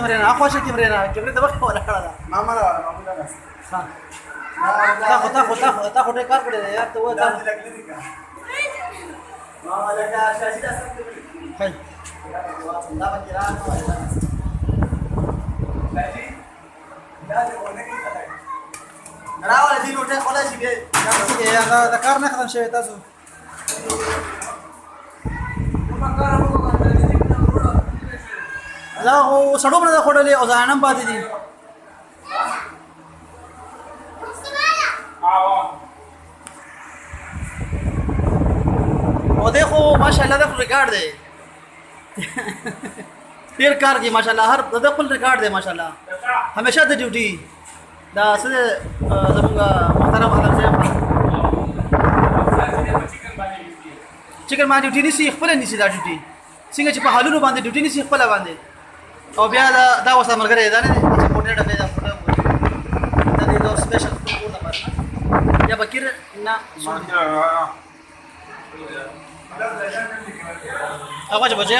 مرينا اخوشه کې مرينا چې د وخت ولا کړه ماما لا ماما لا تاخو ډېر کار کړی دی یار ته وایې ماما لا دا شاشي دا څنګه هاي دا به ګران نه وای شاشي دا دې ونه کې راول دي روټه کولا شي به دا کار نه ختم شوی تاسو دا خو سړو باندې خوړلې او ځانم پاتې دي او देखो माशाल्लाह دا ریکارډ دی ډیر کار کی ماشاءالله هر د خپل ریکارډ دی ماشاءالله همیشه د ډیوټي دا څه زموږ محترم عالم صاحب چیکن باندې ډیوټي نسی خپل نسی دا ډیوټي څنګه چې په حالونو باندې ډیوټي نسی خپل باندې او بیا دا وسه مرګره دا نه چې کوټه ډکې دا فوټو دا دې دوه سپیشل فوټو دا پر یا بکیر نه اواز بجے